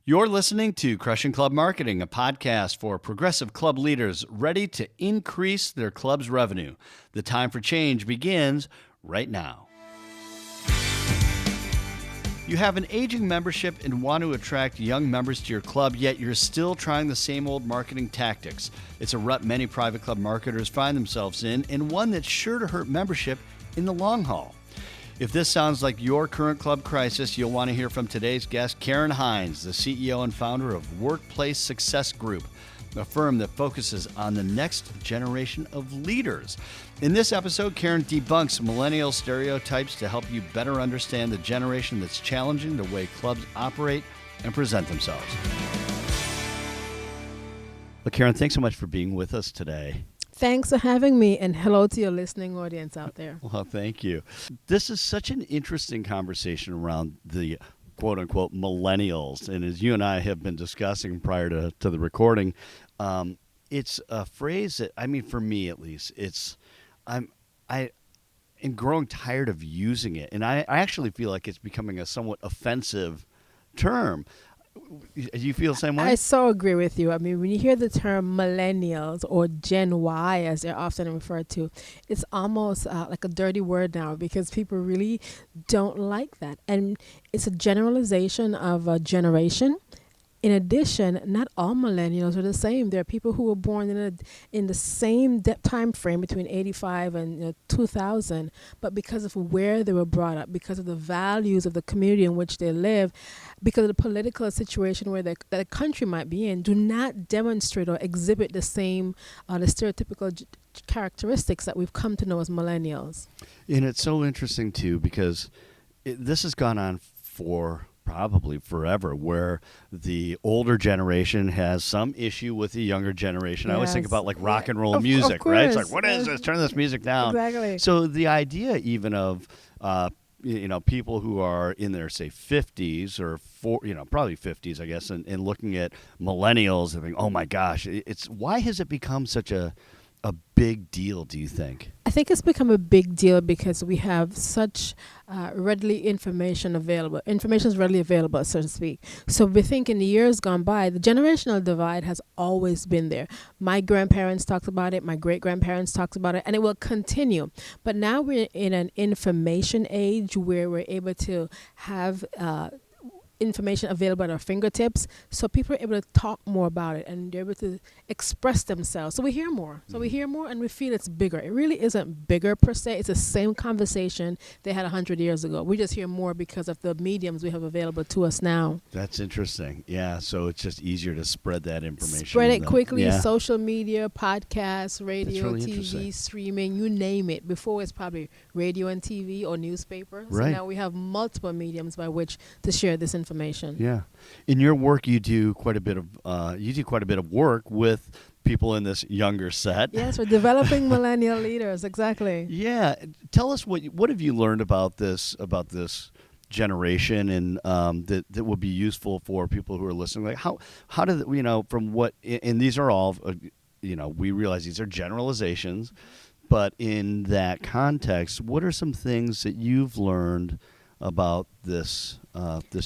You're listening to Crushing Club Marketing, a podcast for progressive club leaders ready to increase their club's revenue. The time for change begins right now. You have an aging membership and want to attract young members to your club, yet you're still trying the same old marketing tactics. It's a rut many private club marketers find themselves in, and one that's sure to hurt membership in the long haul. If this sounds like your current club crisis, you'll want to hear from today's guest, Karen Hines, the CEO and founder of Workplace Success Group, a firm that focuses on the next generation of leaders. In this episode, Karen debunks millennial stereotypes to help you better understand the generation that's challenging the way clubs operate and present themselves. Well, Karen, thanks so much for being with us today. Thanks for having me, and hello to your listening audience out there. Well, thank you. This is such an interesting conversation around the quote-unquote millennials, and as you and I have been discussing prior to the recording, it's a phrase that, I mean, for me at least, I am growing tired of using it, and I actually feel like it's becoming a somewhat offensive term. Do you feel the same way? I so agree with you. I mean, when you hear the term millennials or Gen Y, as they're often referred to, it's almost like a dirty word now because people really don't like that. And it's a generalization of a generation. In addition, not all millennials are the same. There are people who were born in the same time frame between 85 and 2000, but because of where they were brought up, because of the values of the community in which they live, because of the political situation where the country might be in, do not demonstrate or exhibit the same, the stereotypical characteristics that we've come to know as millennials. And it's so interesting, too, because this has gone on for probably forever, where the older generation has some issue with the younger generation. Yes. I always think about like rock and roll music, right? It's like, what is this? Turn this music down. Exactly. So the idea even of people who are in their, say, 50s or probably 50s, I guess, and looking at millennials and thinking, oh my gosh, why has it become such a big deal, do you think? I think it's become a big deal because we have such readily information available. Information is readily available, so to speak. So we think in the years gone by, the generational divide has always been there. My grandparents talked about it. My great-grandparents talked about it, and it will continue. But now we're in an information age where we're able to have information available at our fingertips, so people are able to talk more about it and they're able to express themselves. So we hear more. So we hear more and we feel it's bigger. It really isn't bigger per se. It's the same conversation they had 100 years ago. We just hear more because of the mediums we have available to us now. That's interesting. Yeah, so it's just easier to spread that information. Spread it quickly. Yeah. Social media, podcasts, radio, really TV, streaming, you name it. Before it's probably radio and TV or newspaper. So right. Now we have multiple mediums by which to share this information. Yeah, in your work, you do quite a bit of work with people in this younger set. Yes, we're developing millennial leaders. Exactly. Yeah, tell us what have you learned about this generation, and that would be useful for people who are listening. Like how do from what, and these are all we realize these are generalizations, but in that context, what are some things that you've learned about this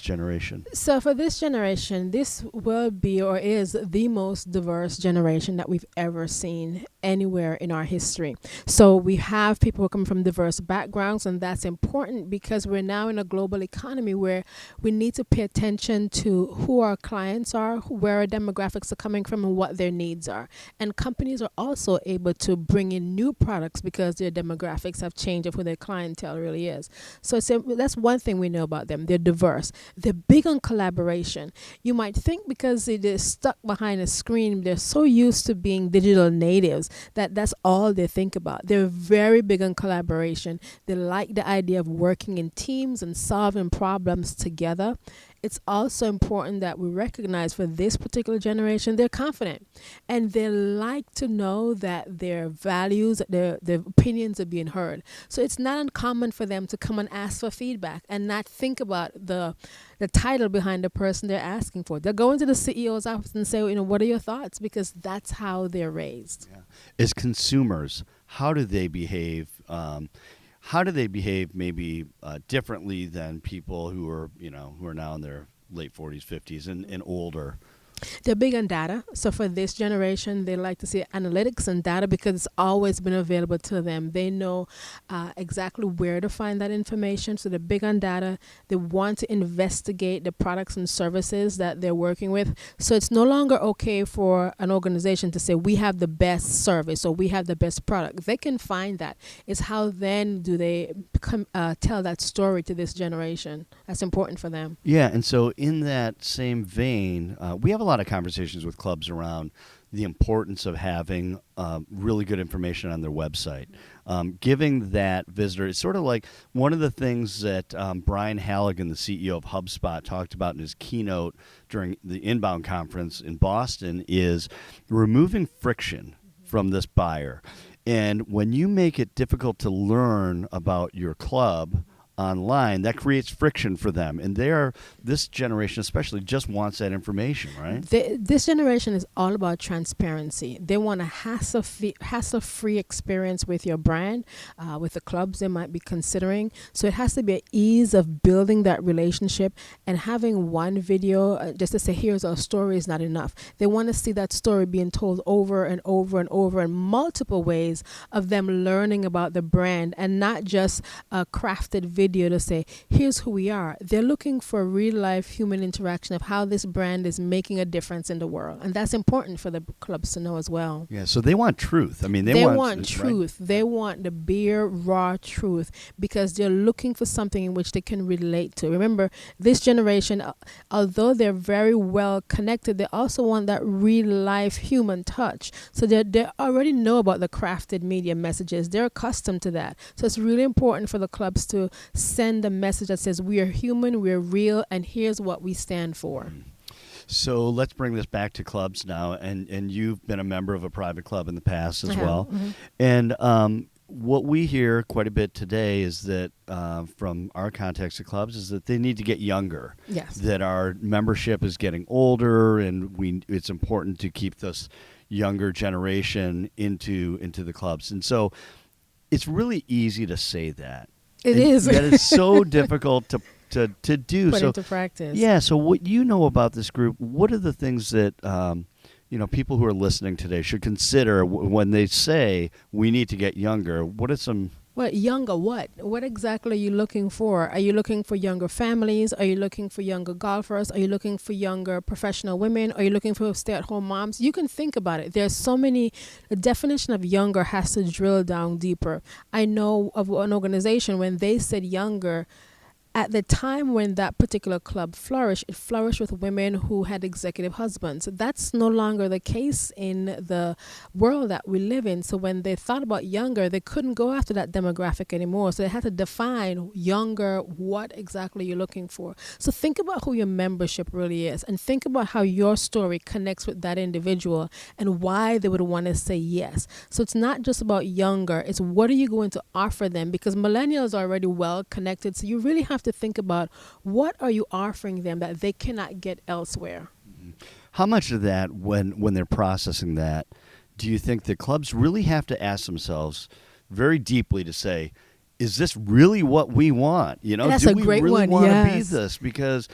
generation? So for this generation, this will be or is the most diverse generation that we've ever seen anywhere in our history. So we have people who come from diverse backgrounds, and that's important because we're now in a global economy where we need to pay attention to who our clients are, where our demographics are coming from, and what their needs are. And companies are also able to bring in new products because their demographics have changed of who their clientele really is. So that's one thing we know about them. They're diverse. They're big on collaboration. You might think because they're stuck behind a screen, they're so used to being digital natives that's all they think about. They're very big on collaboration. They like the idea of working in teams and solving problems together. It's also important that we recognize for this particular generation, they're confident and they like to know that their values, their opinions are being heard. So it's not uncommon for them to come and ask for feedback and not think about the title behind the person they're asking for. They'll go into the CEO's office and say, what are your thoughts? Because that's how they're raised. Yeah. As consumers, how do they behave? Maybe differently than people who are now in their late 40s, 50s, and older. They're big on data. So for this generation, they like to see analytics and data because it's always been available to them. They know exactly where to find that information. So they're big on data. They want to investigate the products and services that they're working with. So it's no longer okay for an organization to say, we have the best service or we have the best product. They can find that. It's how then do they tell that story to this generation. That's important for them. Yeah, and so in that same vein, we have a lot of conversations with clubs around the importance of having really good information on their website. Giving that visitor, it's sort of like one of the things that Brian Halligan, the CEO of HubSpot, talked about in his keynote during the Inbound conference in Boston is removing friction from this buyer. And when you make it difficult to learn about your club online, that creates friction for them. And this generation especially just wants that information, right? This generation is all about transparency. They want a hassle-free experience with your brand, with the clubs they might be considering. So it has to be an ease of building that relationship, and having one video just to say, here's our story is not enough. They want to see that story being told over and over and over in multiple ways of them learning about the brand, and not just a crafted video to say, here's who we are. They're looking for real life human interaction of how this brand is making a difference in the world. And that's important for the clubs to know as well. Yeah, so they want truth. I mean, they want truth. Right? They want the bare, raw truth because they're looking for something in which they can relate to. Remember, this generation, although they're very well connected, they also want that real life human touch. So they already know about the crafted media messages. They're accustomed to that. So it's really important for the clubs to send a message that says we are human, we're real, and here's what we stand for. So let's bring this back to clubs now, and you've been a member of a private club in the past as well. Mm-hmm. And what we hear quite a bit today is that from our context of clubs is that they need to get younger. Yes. That our membership is getting older, and it's important to keep this younger generation into the clubs. And so it's really easy to say that. It is. That is so difficult to do. Put into practice. Yeah. So what you know about this group, what are the things that people who are listening today should consider when they say we need to get younger? What are some... Well, younger what? What exactly are you looking for? Are you looking for younger families? Are you looking for younger golfers? Are you looking for younger professional women? Are you looking for stay-at-home moms? You can think about it. There's so many... The definition of younger has to drill down deeper. I know of an organization when they said younger... At the time when that particular club flourished, it flourished with women who had executive husbands. That's no longer the case in the world that we live in. So when they thought about younger, they couldn't go after that demographic anymore. So they had to define younger, what exactly you're looking for. So think about who your membership really is, and think about how your story connects with that individual and why they would want to say yes. So it's not just about younger, it's what are you going to offer them, because millennials are already well connected. So you really have to think about what are you offering them that they cannot get elsewhere. How much of that, when they're processing that, do you think the clubs really have to ask themselves very deeply to say, is this really what we want? That's do a we great really one. want Yes. to be this? Because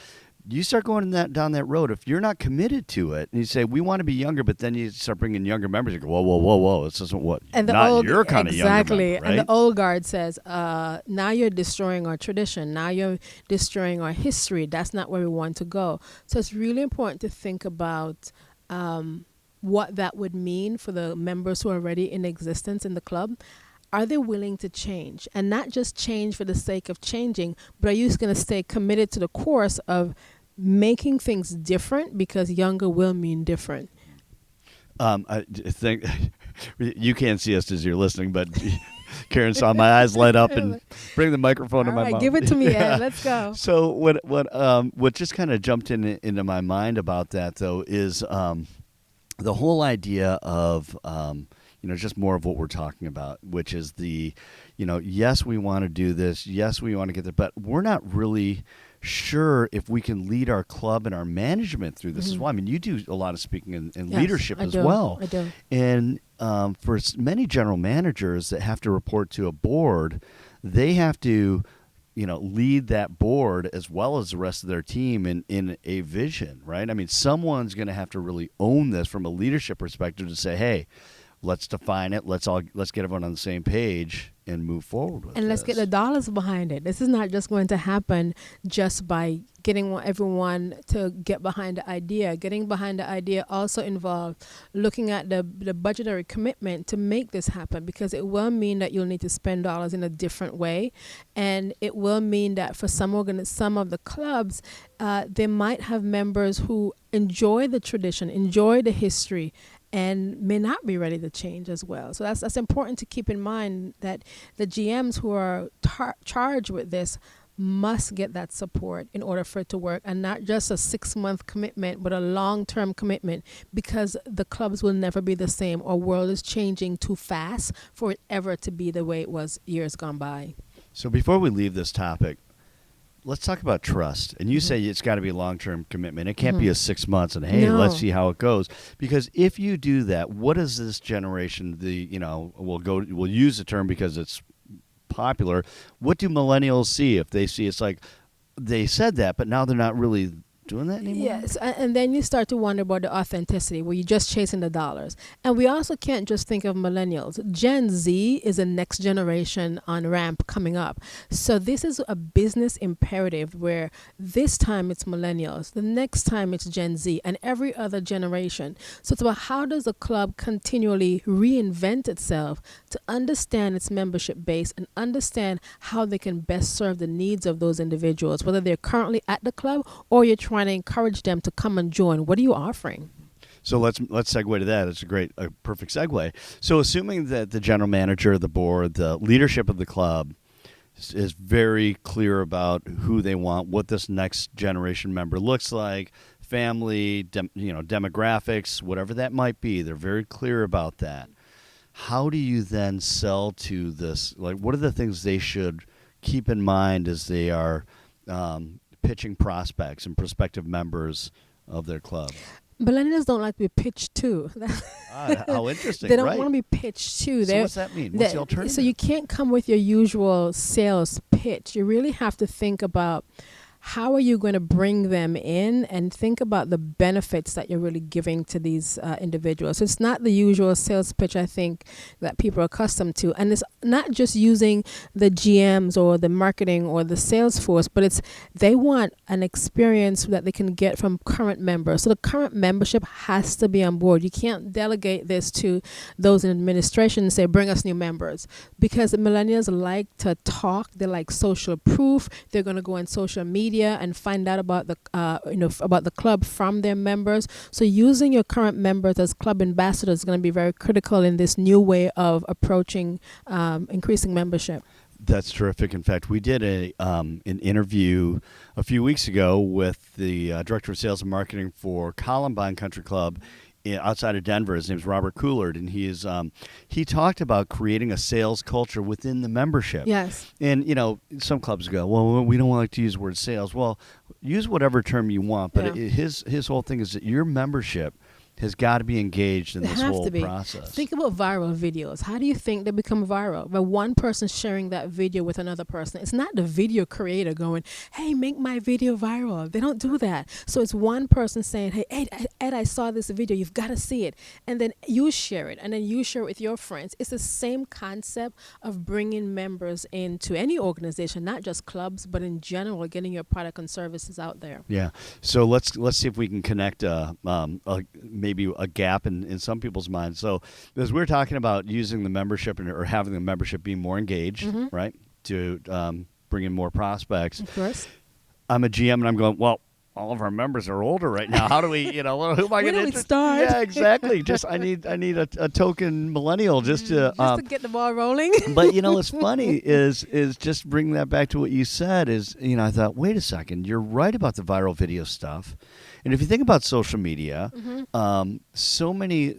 you start going down that road, if you're not committed to it, and you say, we want to be younger, but then you start bringing younger members, you go, whoa, this isn't what, and the not old, your kind exactly, of younger member, right? And the old guard says, now you're destroying our tradition, now you're destroying our history, that's not where we want to go. So it's really important to think about what that would mean for the members who are already in existence in the club. Are they willing to change? And not just change for the sake of changing, but are you just going to stay committed to the course of making things different, because younger will mean different? I think you can't see us as you're listening, but Karen saw my eyes light up and bring the microphone to my mouth. Give it to me, Ed. Let's go. So what just kind of jumped into my mind about that, though, is the whole idea of just more of what we're talking about, which is yes, we want to do this. Yes, we want to get there, but we're not really sure if we can lead our club and our management through this as well. I mean, you do a lot of speaking and Yes, leadership I as do. well. I do. And for many general managers that have to report to a board, they have to lead that board as well as the rest of their team in a vision, right? I mean, someone's going to have to really own this from a leadership perspective to say, hey, let's define it. Let's get everyone on the same page and move forward with it. And let's get the dollars behind it. This is not just going to happen just by getting everyone to get behind the idea. Getting behind the idea also involves looking at the budgetary commitment to make this happen, because it will mean that you'll need to spend dollars in a different way. And it will mean that for some of the clubs, they might have members who enjoy the tradition, enjoy the history, and may not be ready to change as well. So that's important to keep in mind, that the GMs who are charged with this must get that support in order for it to work, and not just a 6-month commitment, but a long-term commitment, because the clubs will never be the same. Our world is changing too fast for it ever to be the way it was years gone by. So before we leave this topic, let's talk about trust. And you say it's got to be a long-term commitment. It can't be a 6 months and, hey, let's see how it goes. Because if you do that, what is this generation, we'll use the term because it's popular, what do millennials see if they see it's like they said that, but now they're not really doing that anymore? Yes, and then you start to wonder about the authenticity, where you're just chasing the dollars. And we also can't just think of millennials. Gen Z is a next generation on ramp coming up. So this is a business imperative, where this time it's millennials, the next time it's Gen Z, and every other generation. So it's about, how does a club continually reinvent itself to understand its membership base and understand how they can best serve the needs of those individuals, whether they're currently at the club or you're trying to encourage them to come and join. What are you offering? So let's segue to that. It's a perfect segue. So assuming that the general manager, the board, the leadership of the club is very clear about who they want, what this next generation member looks like, family, demographics, whatever that might be, they're very clear about that. How do you then sell to this? Like, what are the things they should keep in mind as they are pitching prospects and prospective members of their club? Millennials don't like to be pitched to. How interesting. They don't right. want to be pitched to. So what's that mean? What's the alternative? So you can't come with your usual sales pitch. You really have to think about, how are you going to bring them in, and think about the benefits that you're really giving to these individuals. It's not the usual sales pitch, I think, that people are accustomed to. And it's not just using the GMs or the marketing or the sales force, but they want an experience that they can get from current members. So the current membership has to be on board. You can't delegate this to those in administration and say, bring us new members, because the millennials like to talk. They like social proof. They're going to go on social media and find out about the club from their members. So using your current members as club ambassadors is going to be very critical in this new way of approaching increasing membership. That's terrific. In fact, we did an interview a few weeks ago with the director of sales and marketing for Columbine Country Club outside of Denver. His name's Robert Coulard, and he talked about creating a sales culture within the membership. Yes. And some clubs go, well, we don't like to use the word sales. Well, use whatever term you want, but his whole thing is that your membership has got to be engaged in this whole process. Think about viral videos. How do you think they become viral? By one person sharing that video with another person. It's not the video creator going, hey, make my video viral. They don't do that. So it's one person saying, hey, Ed, I saw this video. You've got to see it. And then you share it. And then you share it with your friends. It's the same concept of bringing members into any organization, not just clubs, but in general, getting your product and services out there. Yeah. So let's see if we can connect maybe a gap in some people's minds. So as we're talking about using the membership or having the membership be more engaged, right, to bring in more prospects. Of course. I'm a GM and I'm going, well, all of our members are older right now. How do we, who am I going to start? Yeah, exactly. Just I need a token millennial just to get the ball rolling. But what's funny is just bringing that back to what you said is I thought, wait a second, you're right about the viral video stuff. And if you think about social media, so many,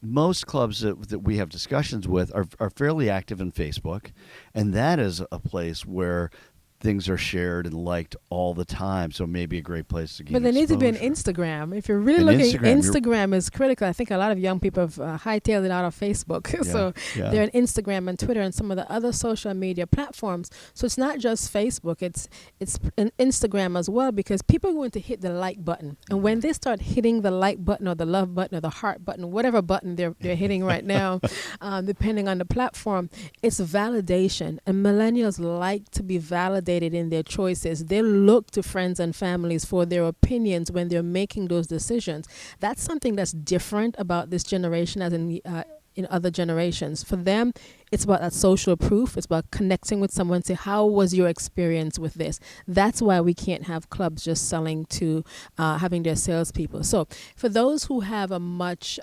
most clubs that we have discussions with are fairly active in Facebook. And that is a place where things are shared and liked all the time. So maybe a great place to get. But there needs to be an Instagram. If you're really looking, Instagram is critical. I think a lot of young people have hightailed it out of Facebook. So they're on Instagram and Twitter and some of the other social media platforms. So it's not just Facebook. It's an Instagram as well, because people are going to hit the like button. And when they start hitting the like button or the love button or the heart button, whatever button they're hitting right now, depending on the platform, it's validation. And millennials like to be validated in their choices. They look to friends and families for their opinions when they're making those decisions. That's something that's different about this generation as in other generations. For them, it's about that social proof. It's about connecting with someone and say, how was your experience with this? That's why we can't have clubs just selling to having their salespeople. So for those who have a much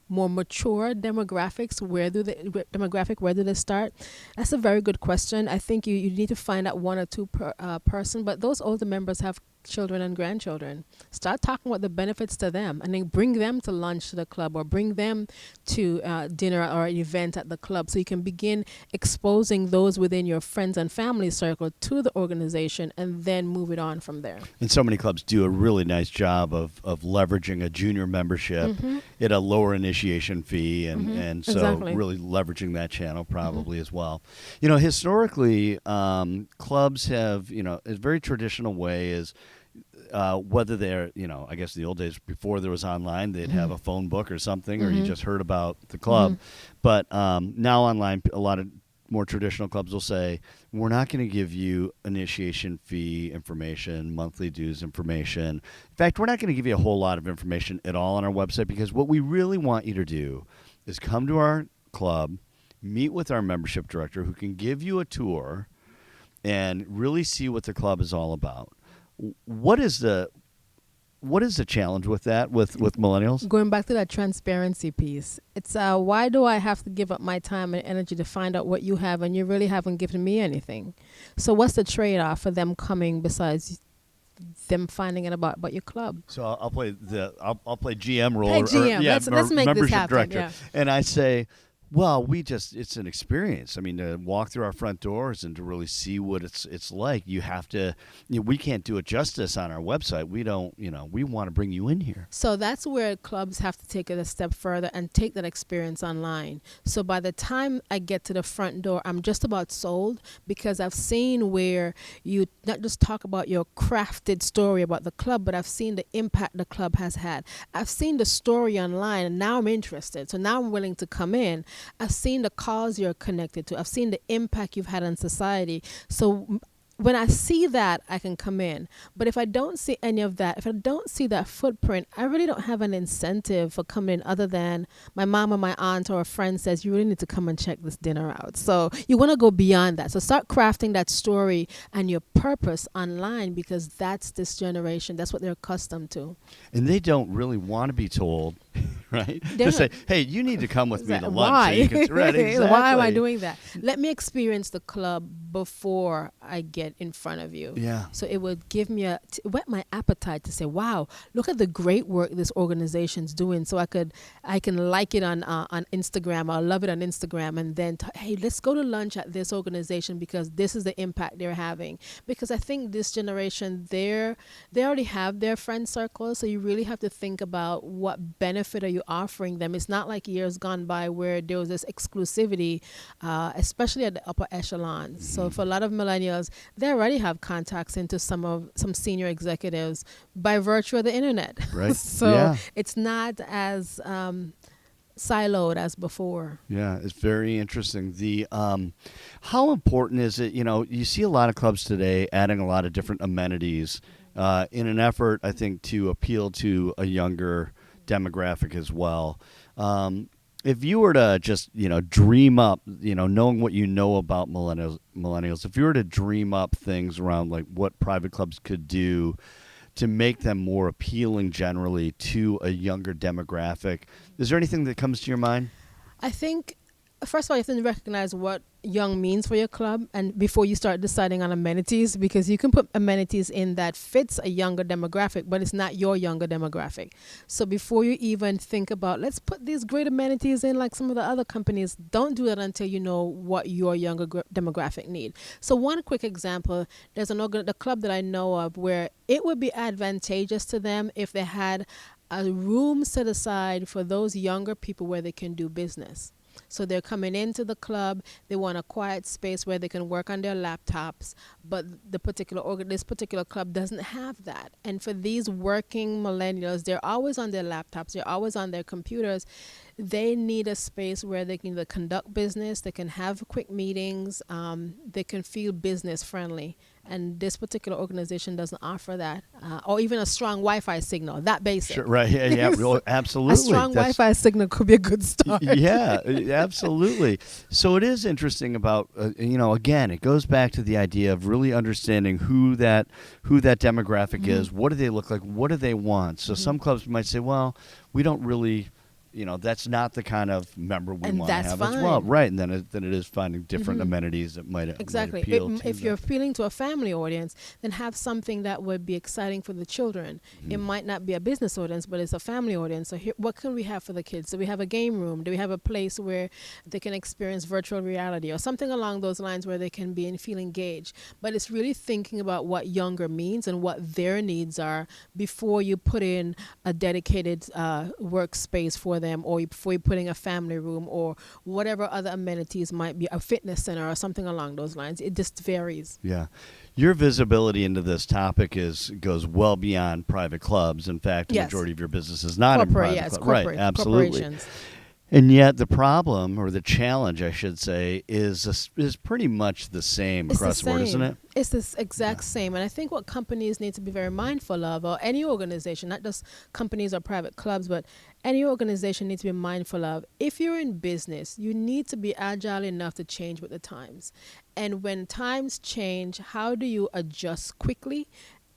more mature demographics, where do they start? That's a very good question. I think you need to find out one or two per person, but those older members have children and grandchildren. Start talking about the benefits to them, and then bring them to lunch to the club, or bring them to dinner or an event at the club, so you can begin exposing those within your friends and family circle to the organization, and then move it on from there. And so many clubs do a really nice job of leveraging a junior membership at a lower initiation fee, and so exactly. really leveraging that channel probably as well. You know, historically, clubs have, a very traditional way is whether they're, I guess the old days before there was online, they'd have a phone book or something, or you just heard about the club. But now online, a lot of more traditional clubs will say, we're not going to give you initiation fee information, monthly dues information. In fact, we're not going to give you a whole lot of information at all on our website, because what we really want you to do is come to our club, meet with our membership director, who can give you a tour and really see what the club is all about. What is the challenge with that with millennials? Going back to that transparency piece, it's why do I have to give up my time and energy to find out what you have, and you really haven't given me anything? So what's the trade-off for them coming besides them finding out about your club? So I'll play I'll play GM role. Hey, GM, let's make this happen. Director. Yeah. And I say, well, it's an experience. I mean, to walk through our front doors and to really see what it's like, you have to, we can't do it justice on our website. We don't, we want to bring you in here. So that's where clubs have to take it a step further and take that experience online. So by the time I get to the front door, I'm just about sold, because I've seen where you not just talk about your crafted story about the club, but I've seen the impact the club has had. I've seen the story online, and now I'm interested. So now I'm willing to come in. I've seen the cause you're connected to. I've seen the impact you've had on society. So when I see that, I can come in. But if I don't see any of that, if I don't see that footprint, I really don't have an incentive for coming in, other than my mom or my aunt or a friend says, you really need to come and check this dinner out. So you want to go beyond that. So start crafting that story and your purpose online, because that's this generation. That's what they're accustomed to. And they don't really want to be told, right? Just say, hey, you need to come with me to lunch. Why? So you can, right, exactly. Why am I doing that? Let me experience the club before I get in front of you. Yeah. So it would give me whet my appetite to say, wow, look at the great work this organization's doing. So I can like it on Instagram, or love it on Instagram, and then hey, let's go to lunch at this organization because this is the impact they're having. Because I think this generation, they already have their friend circle, so you really have to think about what benefit are you offering them. It's not like years gone by where there was this exclusivity, especially at the upper echelon. So for a lot of millennials, they already have contacts into some senior executives by virtue of the internet. Right. So it's not as siloed as before. Yeah, it's very interesting. The how important is it? You see a lot of clubs today adding a lot of different amenities in an effort, I think, to appeal to a younger demographic as well. If you were to just, dream up, knowing what you know about millennials, if you were to dream up things around like what private clubs could do to make them more appealing generally to a younger demographic, is there anything that comes to your mind? I think First of all, you have to recognize what young means for your club, and before you start deciding on amenities, because you can put amenities in that fits a younger demographic, but it's not your younger demographic. So before you even think about, let's put these great amenities in like some of the other companies, don't do that until you know what your younger demographic need. So one quick example, there's the club that I know of where it would be advantageous to them if they had a room set aside for those younger people where they can do business. So they're coming into the club. They want a quiet space where they can work on their laptops. But this particular club doesn't have that. And for these working millennials, they're always on their laptops. They're always on their computers. They need a space where they can either conduct business. They can have quick meetings. They can feel business friendly. And this particular organization doesn't offer that, or even a strong Wi-Fi signal. That basic. Sure, right? Yeah, well, absolutely. A strong Wi-Fi signal could be a good start. Yeah, absolutely. So it is interesting about again, it goes back to the idea of really understanding who that demographic is. What do they look like? What do they want? So some clubs might say, well, we don't really. That's not the kind of member we want to have as well. Right, and then it is finding different amenities that might exactly. Might appeal to if you're appealing to a family audience, then have something that would be exciting for the children. It might not be a business audience, but it's a family audience. So what can we have for the kids? Do we have a game room? Do we have a place where they can experience virtual reality or something along those lines where they can be and feel engaged? But it's really thinking about what younger means and what their needs are before you put in a dedicated workspace for them, or before you're putting a family room or whatever other amenities might be, a fitness center or something along those lines. It just varies. Yeah. Your visibility into this topic goes well beyond private clubs. In fact, the majority of your business is not in private clubs. Right, absolutely. And yet the problem, or the challenge, I should say, is pretty much the same across the board, isn't it? It's the exact same. And I think what companies need to be very mindful of, or any organization, not just companies or private clubs, but any organization needs to be mindful of, if you're in business, you need to be agile enough to change with the times. And when times change, how do you adjust quickly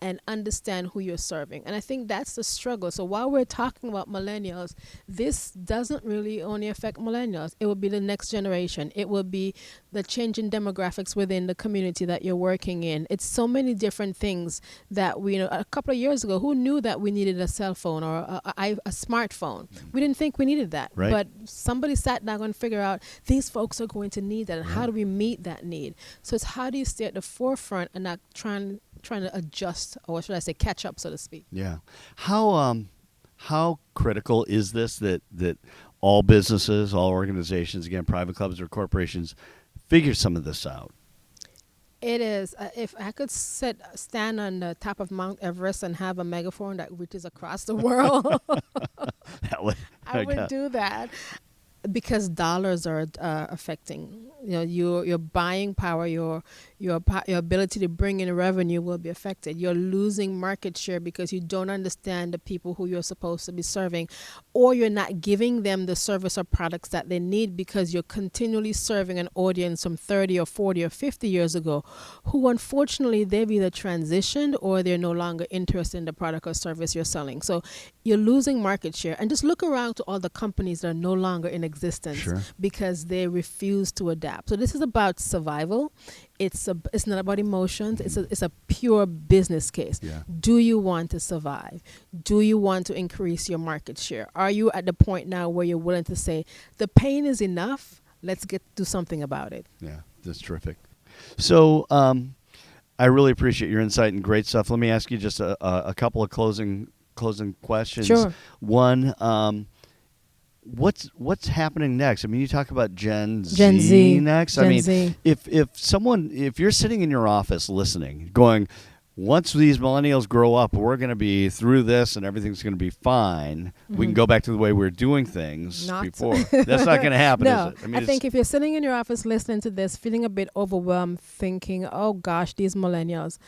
and understand who you're serving? And I think that's the struggle. So while we're talking about millennials, this doesn't really only affect millennials. It will be the next generation. It will be the changing demographics within the community that you're working in. It's so many different things that a couple of years ago, who knew that we needed a cell phone or a smartphone? We didn't think we needed that. Right. But somebody sat down and figured out these folks are going to need that. And how do we meet that need? So it's how do you stay at the forefront and not trying to adjust, or should I say catch up, so to speak. Yeah. How critical is this that all businesses, all organizations, again, private clubs or corporations, figure some of this out? It is. If I could stand on the top of Mount Everest and have a megaphone that reaches across the world, I would do that. Because dollars are affecting, your buying power, your ability to bring in revenue will be affected. You're losing market share because you don't understand the people who you're supposed to be serving, or you're not giving them the service or products that they need because you're continually serving an audience from 30 or 40 or 50 years ago, who unfortunately they've either transitioned or they're no longer interested in the product or service you're selling. So you're losing market share. And just look around to all the companies that are no longer in existence because they refuse to adapt. So this is about survival. It's not about emotions. It's a pure business case. Yeah. Do you want to survive? Do you want to increase your market share? Are you at the point now where you're willing to say, the pain is enough, let's do something about it? Yeah, that's terrific. So I really appreciate your insight and great stuff. Let me ask you just a couple of closing questions. Sure. One, what's happening next? I mean, you talk about Gen Z Z next. Gen Z. If you're sitting in your office listening, going, once these millennials grow up, we're going to be through this and everything's going to be fine. We can go back to the way we were doing things before. That's not going to happen, no, is it? I think if you're sitting in your office listening to this, feeling a bit overwhelmed, thinking, oh gosh, these millennials,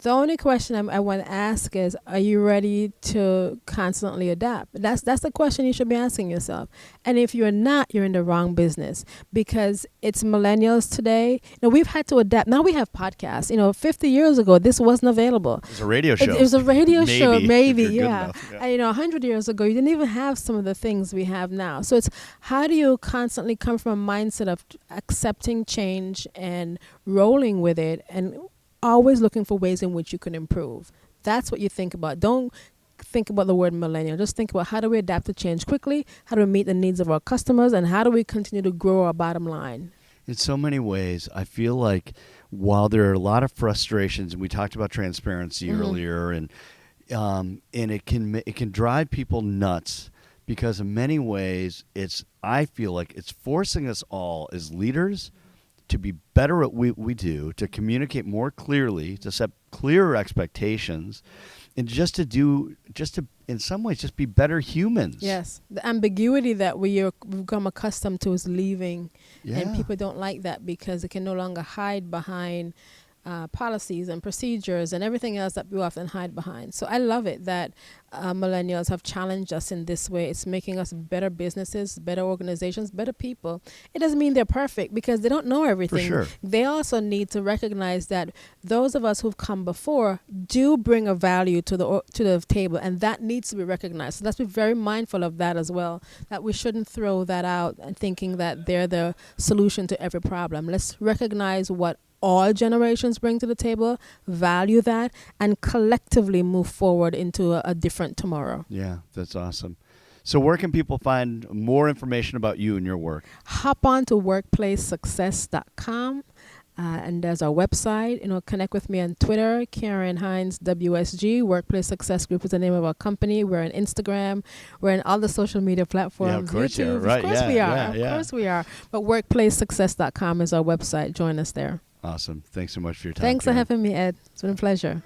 The only question I want to ask is, are you ready to constantly adapt? That's the question you should be asking yourself. And if you're not, you're in the wrong business, because it's millennials today. We've had to adapt. Now we have podcasts. 50 years ago, this wasn't available. It's a radio show. It was a radio show, maybe, if you're good yeah. enough, yeah. And, 100 years ago, you didn't even have some of the things we have now. So it's, how do you constantly come from a mindset of accepting change and rolling with it, and always looking for ways in which you can improve? That's what you think about. Don't think about the word millennial. Just think about, how do we adapt to change quickly? How do we meet the needs of our customers? And how do we continue to grow our bottom line? In so many ways, I feel like while there are a lot of frustrations, and we talked about transparency earlier, and it can drive people nuts, because in many ways I feel like it's forcing us all as leaders to be better at what we do, to communicate more clearly, to set clearer expectations, and just to in some ways just be better humans. Yes, the ambiguity that we've become accustomed to is leaving, and people don't like that, because it can no longer hide behind policies and procedures and everything else that we often hide behind. So I love it that millennials have challenged us in this way. It's making us better businesses, better organizations, better people. It doesn't mean they're perfect, because they don't know everything. For sure. They also need to recognize that those of us who've come before do bring a value to the table, and that needs to be recognized. So let's be very mindful of that as well, that we shouldn't throw that out and thinking that they're the solution to every problem. Let's recognize what all generations bring to the table, value that, and collectively move forward into a different tomorrow. Yeah, that's awesome. So where can people find more information about you and your work? Hop on to workplacesuccess.com. And there's our website. Connect with me on Twitter, Karen Hines WSG. Workplace Success Group is the name of our company. We're on Instagram. We're on all the social media platforms. Yeah, of course YouTube. you are. Right. Of course we are. Of course we are. But workplacesuccess.com is our website. Join us there. Awesome. Thanks so much for your time. Thanks Karen. for having me, Ed. It's been a pleasure.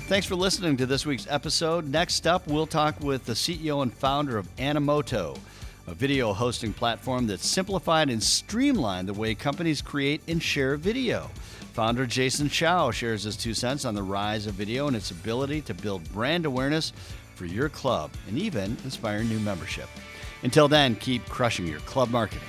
Thanks for listening to this week's episode. Next up, we'll talk with the CEO and founder of Animoto, a video hosting platform that's simplified and streamlined the way companies create and share video. Founder Jason Chow shares his 2 cents on the rise of video and its ability to build brand awareness for your club and even inspire new membership. Until then, keep crushing your club marketing.